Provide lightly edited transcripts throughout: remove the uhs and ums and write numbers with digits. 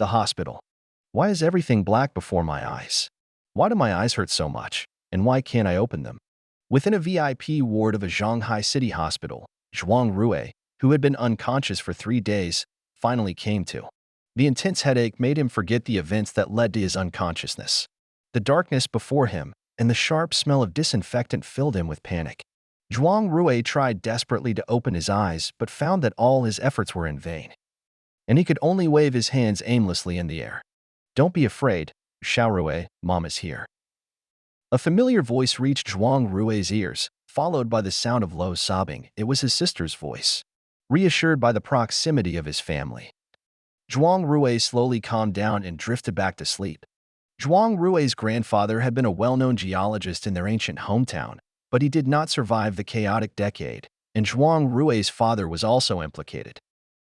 The hospital. Why is everything black before my eyes? Why do my eyes hurt so much? And why can't I open them? Within a VIP ward of a Shanghai City hospital, Zhuang Rui, who had been unconscious for 3 days, finally came to. The intense headache made him forget the events that led to his unconsciousness. The darkness before him and the sharp smell of disinfectant filled him with panic. Zhuang Rui tried desperately to open his eyes but found that all his efforts were in vain, and he could only wave his hands aimlessly in the air. "Don't be afraid, Rui, Mom is here." A familiar voice reached Zhuang Rui's ears, followed by the sound of low sobbing. It was his sister's voice. Reassured by the proximity of his family, Zhuang Rui slowly calmed down and drifted back to sleep. Zhuang Rui's grandfather had been a well-known geologist in their ancient hometown, but he did not survive the chaotic decade, and Zhuang Rui's father was also implicated.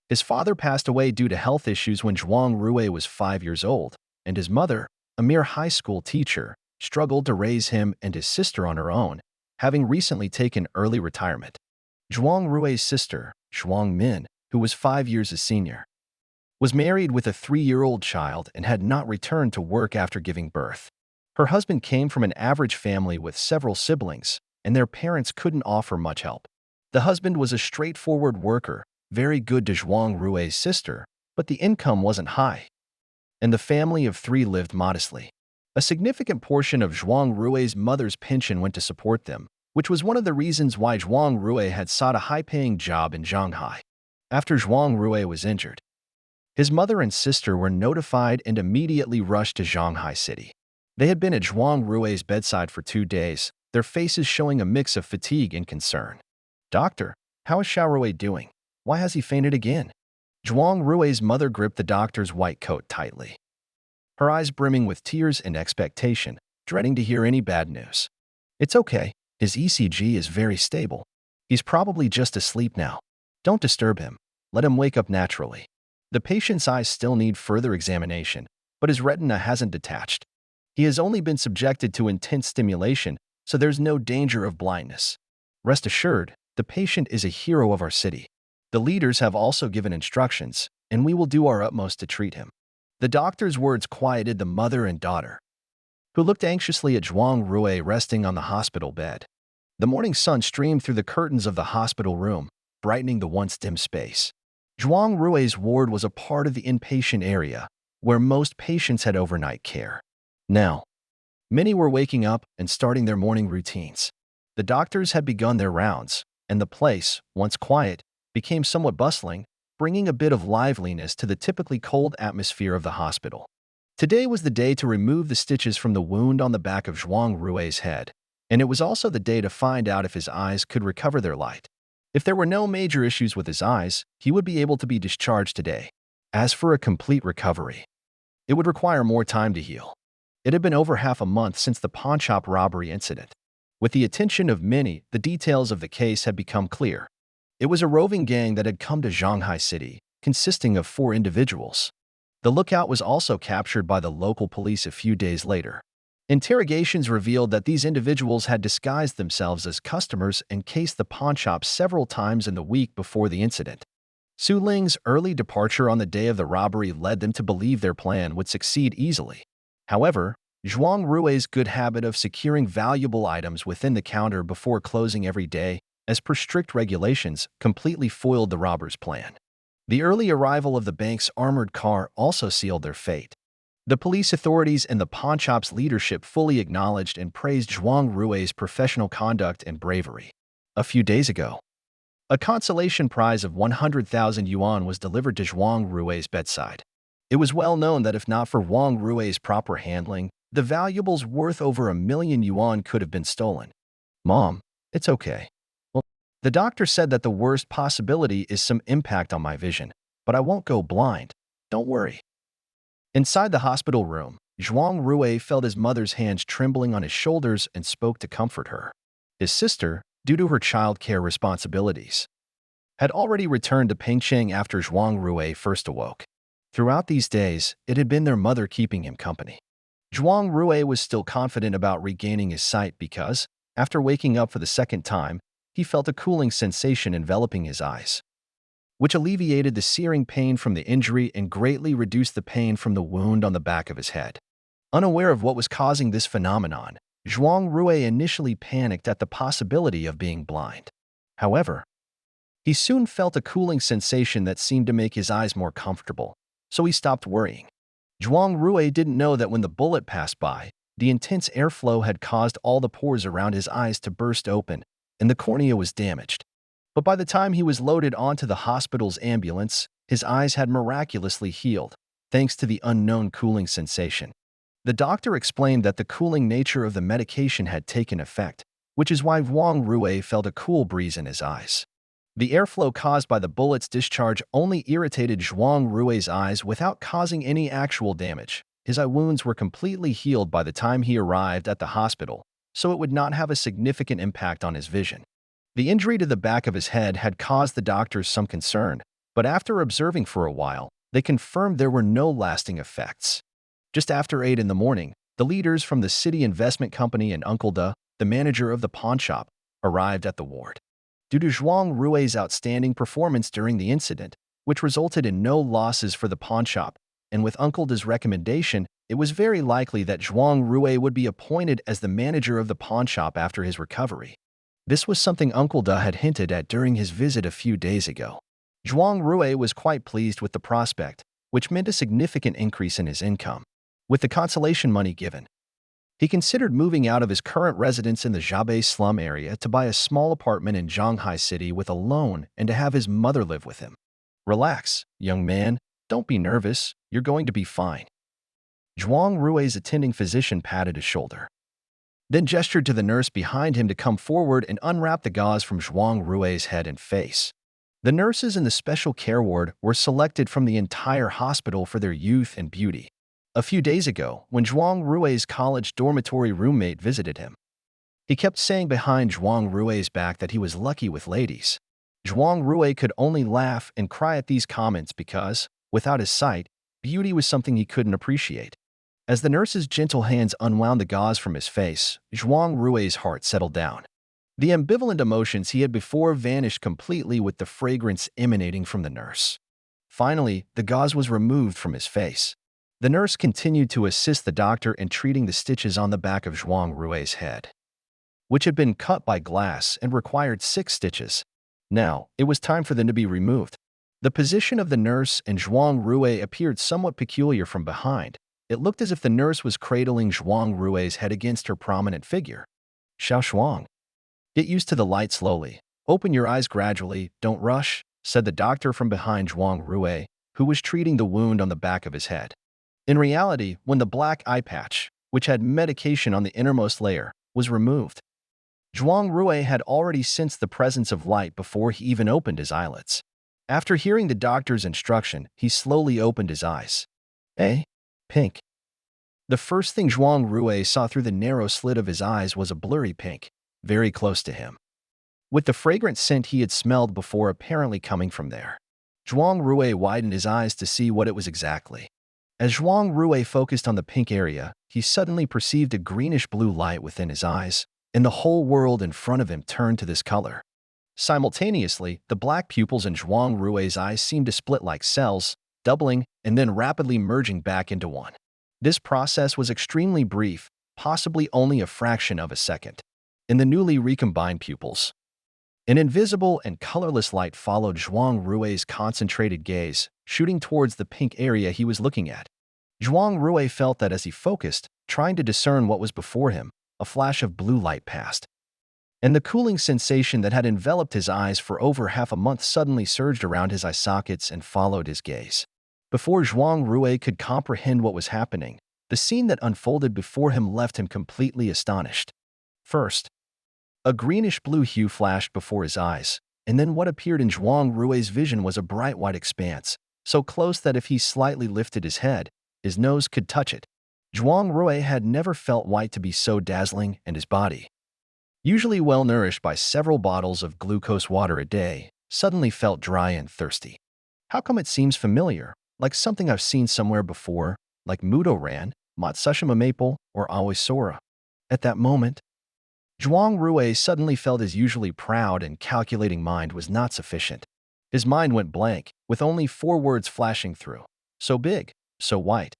His father passed away due to health issues when Zhuang Rui was 5 years old, and his mother, a mere high school teacher, struggled to raise him and his sister on her own, having recently taken early retirement. Zhuang Rui's sister, Zhuang Min, who was 5 years his senior, was married with a 3-year-old child and had not returned to work after giving birth. Her husband came from an average family with several siblings, and their parents couldn't offer much help. The husband was a straightforward worker, very good to Zhuang Rui's sister, but the income wasn't high, and the family of 3 lived modestly. A significant portion of Zhuang Rui's mother's pension went to support them, which was one of the reasons why Zhuang Rui had sought a high-paying job in Shanghai. After Zhuang Rui was injured, his mother and sister were notified and immediately rushed to Shanghai City. They had been at Zhuang Rui's bedside for 2 days, their faces showing a mix of fatigue and concern. "Doctor, how is Rui doing? Why has he fainted again?" Zhuang Rui's mother gripped the doctor's white coat tightly, her eyes brimming with tears and expectation, dreading to hear any bad news. "It's okay. His ECG is very stable. He's probably just asleep now. Don't disturb him. Let him wake up naturally." The patient's eyes still need further examination, but his retina hasn't detached. He has only been subjected to intense stimulation, so there's no danger of blindness. Rest assured, the patient is a hero of our city. The leaders have also given instructions, and we will do our utmost to treat him. The doctor's words quieted the mother and daughter, who looked anxiously at Zhuang Rui resting on the hospital bed. The morning sun streamed through the curtains of the hospital room, brightening the once dim space. Zhuang Rui's ward was a part of the inpatient area, where most patients had overnight care. Now, many were waking up and starting their morning routines. The doctors had begun their rounds, and the place, once quiet, became somewhat bustling, bringing a bit of liveliness to the typically cold atmosphere of the hospital. Today was the day to remove the stitches from the wound on the back of Zhuang Rui's head, and it was also the day to find out if his eyes could recover their light. If there were no major issues with his eyes, he would be able to be discharged today. As for a complete recovery, it would require more time to heal. It had been over half a month since the pawnshop robbery incident. With the attention of many, the details of the case had become clear. It was a roving gang that had come to Shanghai City, consisting of 4 individuals. The lookout was also captured by the local police a few days later. Interrogations revealed that these individuals had disguised themselves as customers and cased the pawnshop several times in the week before the incident. Su Ling's early departure on the day of the robbery led them to believe their plan would succeed easily. However, Zhuang Rui's good habit of securing valuable items within the counter before closing every day, as per strict regulations, completely foiled the robbers' plan. The early arrival of the bank's armored car also sealed their fate. The police authorities and the pawnshop's leadership fully acknowledged and praised Zhuang Rui's professional conduct and bravery. A few days ago, a consolation prize of 100,000 yuan was delivered to Zhuang Rui's bedside. It was well known that if not for Zhuang Rui's proper handling, the valuables worth over 1,000,000 yuan could have been stolen. "Mom, it's okay. Well, the doctor said that the worst possibility is some impact on my vision, but I won't go blind. Don't worry." Inside the hospital room, Zhuang Rui felt his mother's hands trembling on his shoulders and spoke to comfort her. His sister, due to her childcare responsibilities, had already returned to Pengcheng after Zhuang Rui first awoke. Throughout these days, it had been their mother keeping him company. Zhuang Rui was still confident about regaining his sight because, after waking up for the second time, he felt a cooling sensation enveloping his eyes. which alleviated the searing pain from the injury and greatly reduced the pain from the wound on the back of his head. Unaware of what was causing this phenomenon, Zhuang Rui initially panicked at the possibility of being blind. However, he soon felt a cooling sensation that seemed to make his eyes more comfortable, so he stopped worrying. Zhuang Rui didn't know that when the bullet passed by, the intense airflow had caused all the pores around his eyes to burst open, and the cornea was damaged. But by the time he was loaded onto the hospital's ambulance, his eyes had miraculously healed, thanks to the unknown cooling sensation. The doctor explained that the cooling nature of the medication had taken effect, which is why Zhuang Rui felt a cool breeze in his eyes. The airflow caused by the bullet's discharge only irritated Zhuang Rui's eyes without causing any actual damage. His eye wounds were completely healed by the time he arrived at the hospital, so it would not have a significant impact on his vision. The injury to the back of his head had caused the doctors some concern, but after observing for a while, they confirmed there were no lasting effects. Just after 8 in the morning, the leaders from the city investment company and Uncle Da, the manager of the pawnshop, arrived at the ward. Due to Zhuang Rui's outstanding performance during the incident, which resulted in no losses for the pawnshop, and with Uncle Da's recommendation, it was very likely that Zhuang Rui would be appointed as the manager of the pawnshop after his recovery. This was something Uncle Da had hinted at during his visit a few days ago. Zhuang Rui was quite pleased with the prospect, which meant a significant increase in his income. With the consolation money given, he considered moving out of his current residence in the Jade slum area to buy a small apartment in Shanghai City with a loan and to have his mother live with him. "Relax, young man. Don't be nervous. You're going to be fine." Zhuang Rui's attending physician patted his shoulder, then gestured to the nurse behind him to come forward and unwrap the gauze from Zhuang Rui's head and face. The nurses in the special care ward were selected from the entire hospital for their youth and beauty. A few days ago, when Zhuang Rui's college dormitory roommate visited him, he kept saying behind Zhuang Rui's back that he was lucky with ladies. Zhuang Rui could only laugh and cry at these comments because, without his sight, beauty was something he couldn't appreciate. As the nurse's gentle hands unwound the gauze from his face, Zhuang Rui's heart settled down. The ambivalent emotions he had before vanished completely with the fragrance emanating from the nurse. Finally, the gauze was removed from his face. The nurse continued to assist the doctor in treating the stitches on the back of Zhuang Rui's head, which had been cut by glass and required 6 stitches. Now, it was time for them to be removed. The position of the nurse and Zhuang Rui appeared somewhat peculiar from behind. It looked as if the nurse was cradling Zhuang Rui's head against her prominent figure. "Xiao Shuang, get used to the light slowly. Open your eyes gradually, don't rush," said the doctor from behind Zhuang Rui, who was treating the wound on the back of his head. In reality, when the black eye patch, which had medication on the innermost layer, was removed, Zhuang Rui had already sensed the presence of light before he even opened his eyelids. After hearing the doctor's instruction, he slowly opened his eyes. Pink. The first thing Zhuang Rui saw through the narrow slit of his eyes was a blurry pink, very close to him, with the fragrant scent he had smelled before apparently coming from there. Zhuang Rui widened his eyes to see what it was exactly. As Zhuang Rui focused on the pink area, he suddenly perceived a greenish-blue light within his eyes, and the whole world in front of him turned to this color. Simultaneously, the black pupils in Zhuang Rui's eyes seemed to split like cells, doubling and then rapidly merging back into one. This process was extremely brief, possibly only a fraction of a second. In the newly recombined pupils, an invisible and colorless light followed Zhuang Rui's concentrated gaze, shooting towards the pink area he was looking at. Zhuang Rui felt that as he focused, trying to discern what was before him, a flash of blue light passed, and the cooling sensation that had enveloped his eyes for over half a month suddenly surged around his eye sockets and followed his gaze. Before Zhuang Rui could comprehend what was happening, the scene that unfolded before him left him completely astonished. First, a greenish-blue hue flashed before his eyes, and then what appeared in Zhuang Rui's vision was a bright white expanse, so close that if he slightly lifted his head, his nose could touch it. Zhuang Rui had never felt white to be so dazzling, and his body, usually well-nourished by several bottles of glucose water a day, suddenly felt dry and thirsty. How come it seems familiar, like something I've seen somewhere before, like Mudo Ran, Matsushima Maple, or Aoi Sora? At that moment, Zhuang Rui suddenly felt his usually proud and calculating mind was not sufficient. His mind went blank, with only 4 words flashing through. So big, so white,